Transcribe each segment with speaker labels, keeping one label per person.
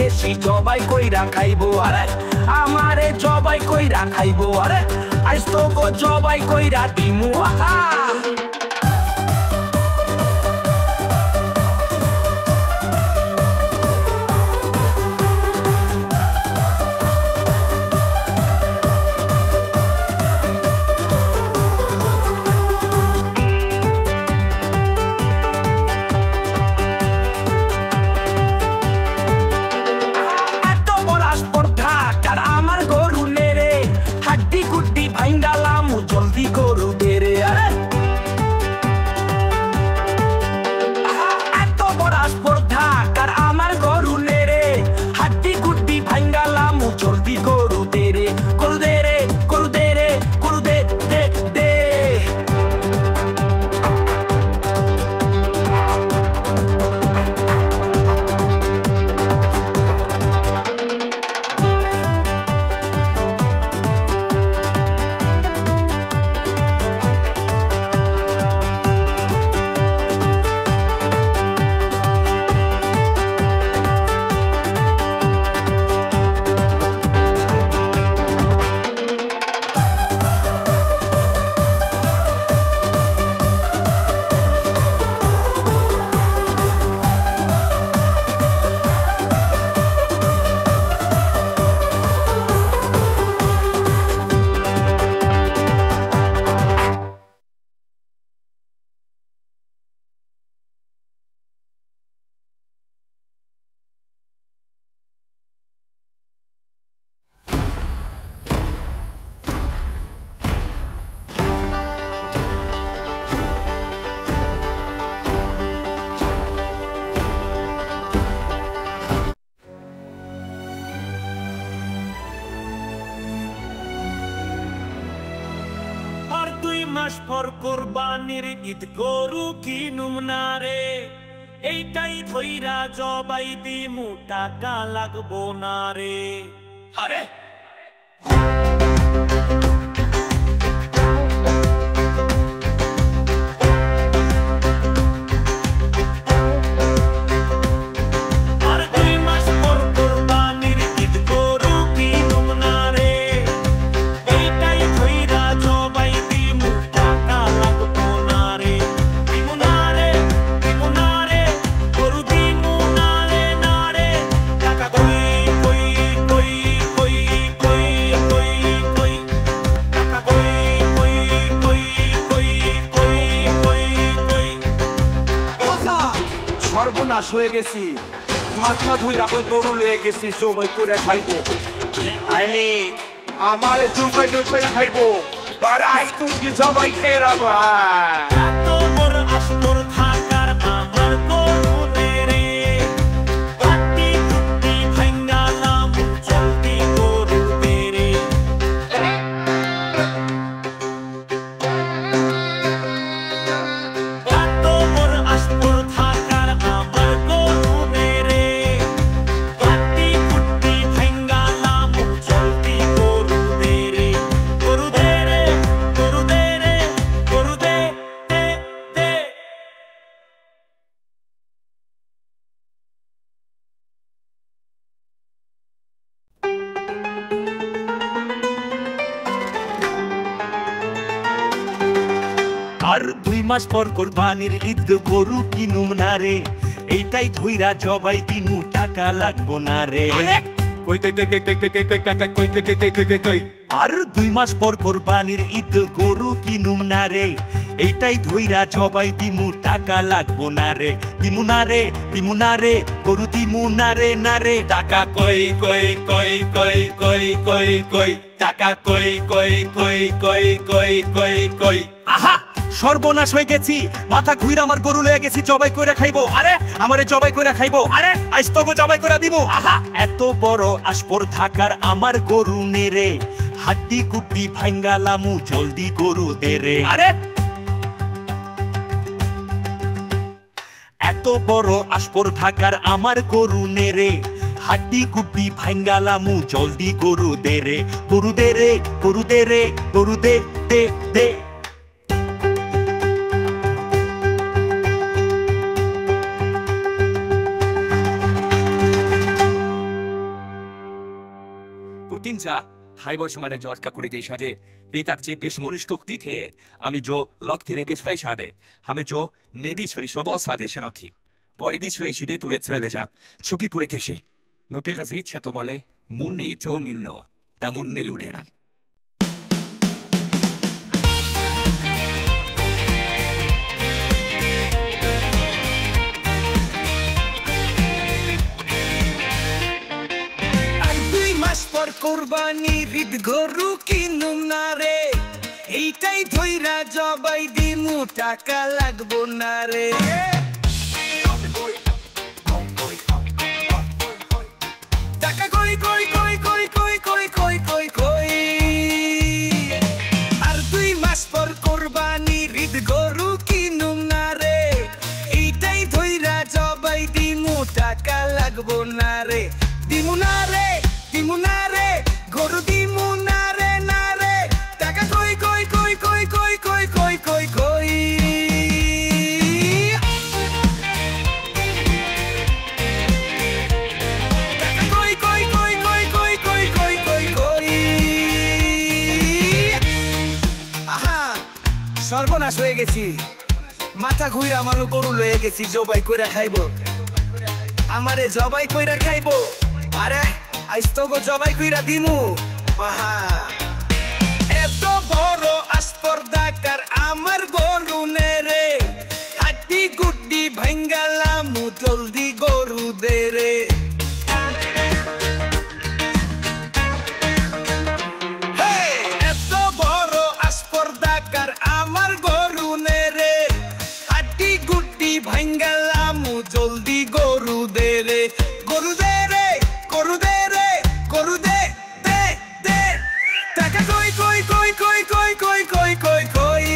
Speaker 1: গেছি জবাই কইরা খাইবো আরে আমারে জবাই কইরা খাইবো আরে আজ তো গো জবাই কইরা দিমু আহা জলদি করু বেরে এত বড় স্পর্ধা কার আমার গরু নেরে হাড্ডি গুড্ডি ভাঙ্গালাম জলদি করু দেরে করু দেরে করু দেরে করু দে দে দে মাস পর কোরবানির ঈদ গরু কিনুম না রে এইটাই ধইরা জবাই দিমু টাকা লাগবো না রে আরে সর্বনাশ হয়ে গেছি মাথা ধুই রাখো গরু লয়ে গেছি জবাই করে খাইবো আরে আমার জবাই করে খাইবো আর আই তুমি জবাই খেয়ে রাখবা এত বড় আস্তর থাকার আমার গরু রে পাটি টুটি ভাঙালাম জলদি গরু রে এত বড় আস্তর আর 2 মাস পর কোরবানির ঈদ গরু কিনুম না রে এইটাই ধইরা জবাই দিমু টাকা লাগবো না রে আর 2 মাস পর কোরবানির ঈদ গরু কিনুম না রে এইটাই ধইরা জবাই দিমু টাকা লাগবো না রে দিমু না রে দিমু না রে গরু দিমু না রে টাকা কই কই কই কই কই কই কই টাকা কই কই কই কই কই কই কই আহা সর্বনাশ হয়ে গেছি মাথা ঘুরে আমার গরু লয়ে গেছি জবাই করে খাইবো আরে আমারে জবাই করে খাইবো আরে আজ তোকে জবাই করে দিব আহা এত বড় আসপর থাকার আমার গরু নেরে হাড্ডি কুপি ভাঙ্গালামু জলদি গরু দে রে আরে এত বড় আসপর থাকার আমার গরু নেরে হাড্ডি কুপি ভাঙ্গালামু জলদি গরু দে রে গরু দে রে গরু দে রে গরু দে দে দে যা হাই বয়স মানে জটকা করে দিয়ে সাজে এই তার চেয়ে বেশ মরিষ্টক্তি খেয়ে আমি जो लक्ति रे गेस सादे हमें जो नेदी छरी सबल सादे शनाथी बॉडी छरी सिदे तुले चले जा छुकी पुरे केशे নোটের কাছে ইচ্ছা তো বলে মুন্নি তো নিল তা মুন্নি লুড়ে না
Speaker 2: কোরবানি ঈদ গরু কিনুম না রে এইটাই ধইরা জবাই দিমু টাকা লাগবো না রে টাকা কই কই কই কই কই কই কই কই কই আর 2 মাস পর কোরবানি ঈদ গরু কিনুম না রে এইটাই ধইরা জবাই দিমু টাকা লাগবো না রে দিমু না রে দিমু না রে গরু দিমু না রে না রে টাকা কই কই কই কই কই কই কই কই কই টাকা কই কই কই কই কই কই কই কই কই আহা সর্বনাশ হয়ে গেছি মাথা ঘুরে আমারও গরু লয়ে গেছি জবাই কইরা খাইবো আমারে জবাই কইরা খাইবো আরে আইস তো গো জবাই কইরা দিমু আহা এত বড় আসপর্দাকার আমার গরু নে রে হাড্ডি গুড্ডি ভাঙ্গালাম জলদি গরু দে রে এত বড় আসপর্দাকার আমার গরু নে রে হাড্ডি গুড্ডি ভাঙ্গালাম জলদি গরু দে রে গরু দে রে গরু দে গরু দে দে দে টাকা কই কই কই কই কই কই কই কই কই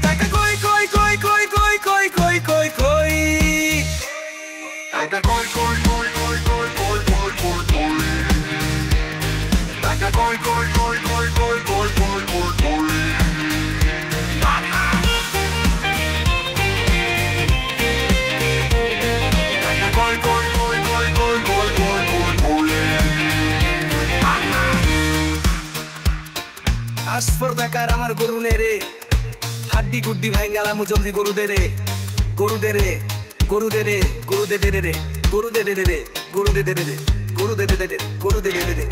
Speaker 2: টাকা কই কই কই কই কই কই কই কই কই টাকা কই কই কই কই কই কই কই কই কই টাকা কই কই কই কই কই কই কই কই কই আসপর্দাকার আমার গরু নে রে হাড্ডি গুড্ডি ভাঙ্গালাম জলদি গরু দে রে গরু দে রে গরু দে রে গরু দে দে রে গরু দে দে রে গরু দে দে রে গরু দে দে রে গরু দে দে রে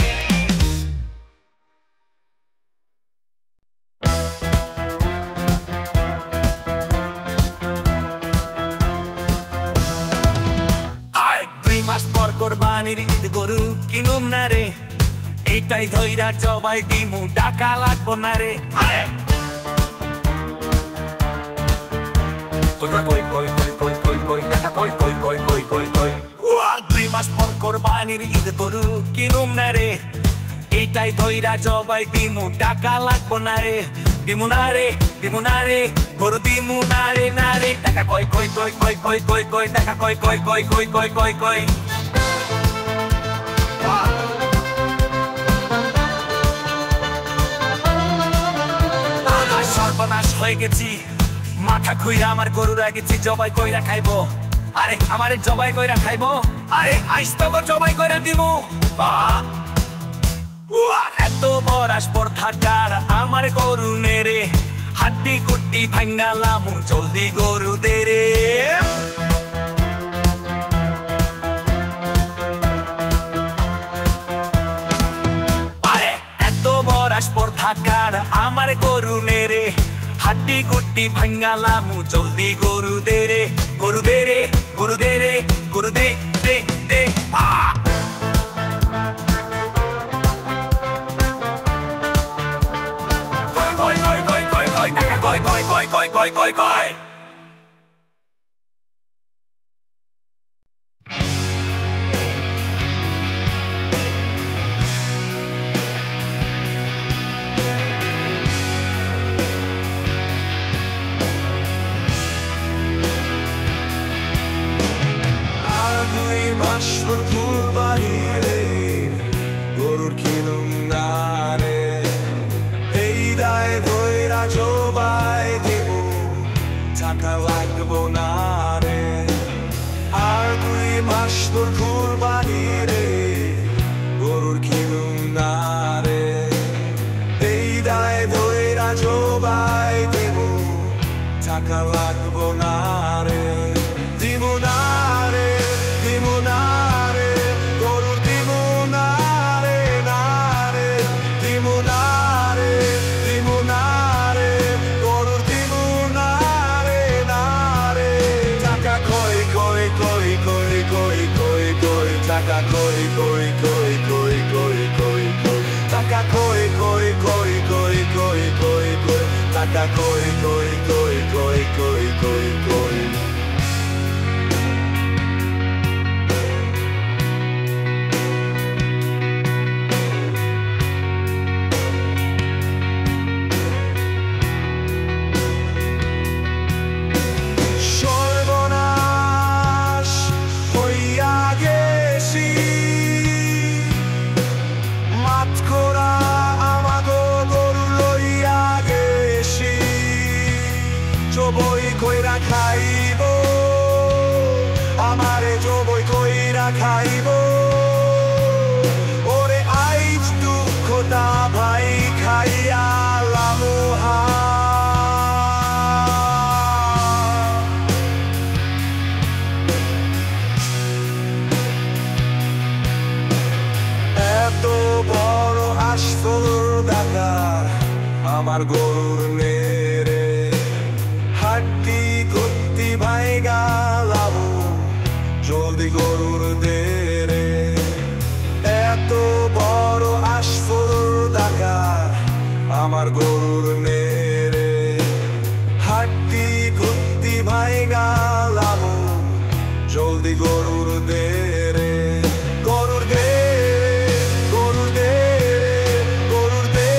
Speaker 2: আর 2 মাস পর কোরবানির ঈদ গরু কিনুম না রে এইটাই ধইরা জবাই দিমু টাকা লাগবো না রে কই কই কই কই কই কই টাকা কই কই কই কই কই কই 2 মাস পর কোরবানির ঈদ গরু কিনুম না রে এইটাই ধইরা জবাই দিমু টাকা লাগবো না রে দিমু না রে দিমু না রে গরু দিমু না রে না রে টাকা কই কই কই কই কই কই কই টাকা কই কই কই কই কই কই কই সর্বনাশ হয়ে গেছি মাথা খুইরা আমার গরু রাখেছি জবাই কইরা খাইবো আরে আমারে জবাই কইরা খাইবো আরে আইস তো জবাই কইরা দিমু এত বড় আসপর্দাকার আমার গরু নে রে হাড্ডি গুড্ডি ভাঙ্গালাম জলদি গরু দে রে আরে এত বড় আসপর্দাকার আমার গরু নে রে হাড্ডি গুড্ডি ভাঙ্গালাম জলদি গরু দে রে গরু দে রে গরু দে রে গরু দে দে দে কই কই কই কই কই টাকা কই কই কই কই কই কই কই গরুর কিনুম না রে এই দায় ধইরা জবাই দেব টাকা লাগবো না রে আর 2 মাস তোর কুরবানি রে গরুর কিনুম জবাই দেব টাকা লাগবো না রে দিব না রে দিব না রে গরুর দিব না রে না রে দিব না রে দিব না রে গরুর দিব না রে না রে টাকা কই কই কই কই কই কই কই টাকা কই কই কই কই কই কই কই টাকা কই কই কই কই কই কই কই টাকা কই কই কই কই কই কই কই সর্বনাশ হইয়া গেছি মাত করা আমাগো গরু লইয়া গেছি জবই কইরা খাইব আমারে জবই কইরা খাইব ওরে আইজ দুঃখটা ভাই খাইয়া লামোহা এত বড় আসল দাদা আমার গরুর নেরে হাড্ডি কুত্তি ভাই গালাম জলদি গরুর দে রে এত বড় আসল দাদা আমার গরুর নেরে হাড্ডি কুত্তি ভাই গালাম জলদি গরুর দে রে গরুর দে গরুর দে গরুর দে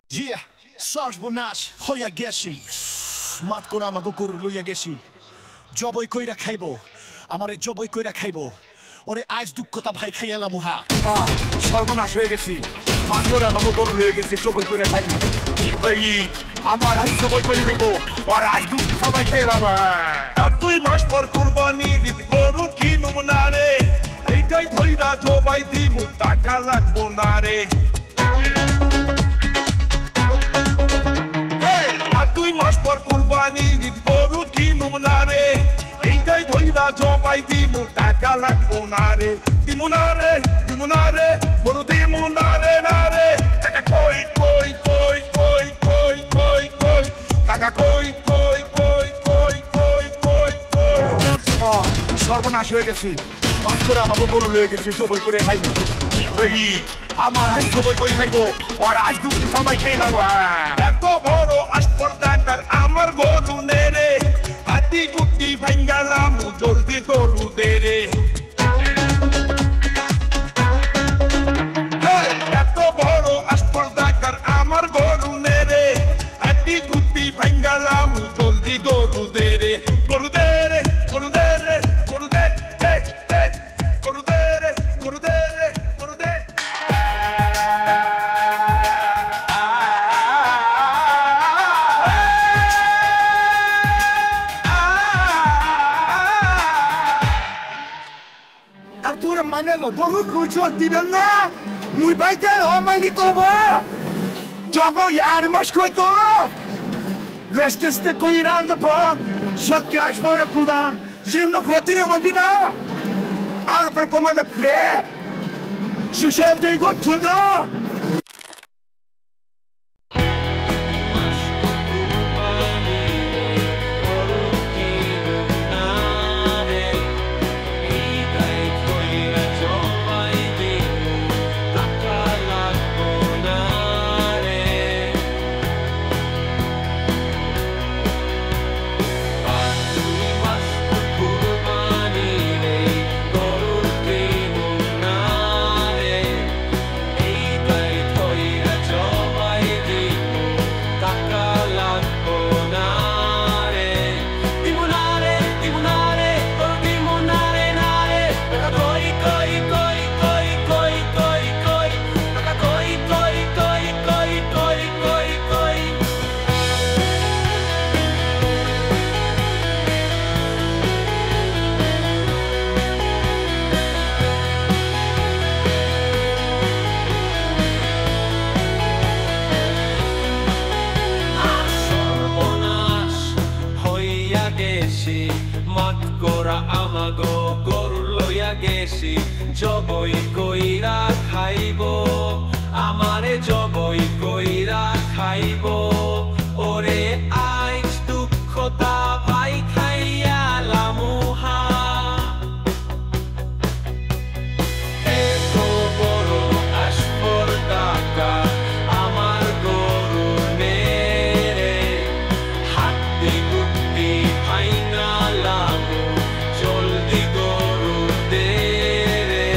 Speaker 3: Yeah, সর্বনাশ হইয়া গেছি মাত করে আমাকে গরু লইয়া গেছি জবই কইরা খাইব আমারে জবই কইরা খাইব ওরে আজ দুঃখতা ভাই খাইয়ালাম উহা
Speaker 2: সর্বনাশ হয়ে গেছি মাত করে আমাকে গরু লইয়া গেছি জবই কইরা খাইব ভাই আমার আজ জবই করে দিব আর আজ দুঃখ সবাই খেলাম আর 2 মাস পর কুরবানি দিব গরু কিনুম না রে এইটাই ধইরা জবাই দিব টাকা লাগবো না রে তুই মাস পর কুরবানি দিব গরু কিনুম না রে এইটাই ধইরা জবাই দিব টাকা লাগবো না রে দিব না রে দিব না রে গরু দিব না রে না রে টাকা কই কই কই কই কই কই কই টাকা কই কই কই কই কই কই কই সর্বনাশ হয়ে গেছি মাস করে আমাকে গরু লয়ে গেছি সবাই করে খাইব আমার আজ সবাই করে খাইব আর আজ দুপুর সবাই খেয়ে নেবো এত বড় আসপর্দার আমার গরু নেরে হাতি কুটি ভাঙ্গালাম জলদি গরু দে রে এত বড় আসপর্দার আমার গরু নেরে হাতি কুটি ভাঙ্গালাম জলদি গরু দে রে গরু দে রে গরু দে রে গরু দে গরু দে রে গরু দে রে গরু দে
Speaker 3: তোরা মানে গরু কুচো দিবেন না মুই বাইতে অমানি করব জগো ইয়ার মাস কইতো রেস্টেস্তে কইরান দে পর সত্যি আসবরে পুদা জিন্ন প্রতিনে মদিনা আর পর কমাতে প্লে সুশেব দেই গচ্ছুদা
Speaker 4: গেছি জবই কইরা খাইব আমারে জবই কইরা খাইব ওরে আইজ দুঃখতা ভাই খাইয়া লামুহা এত বড় আসপর টাকা আমার গরু নেরে হাতি গুটি ফাইনা লামু জলদি গরু দে রে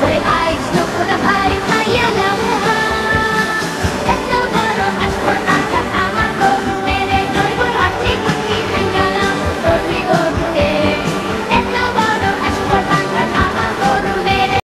Speaker 5: করে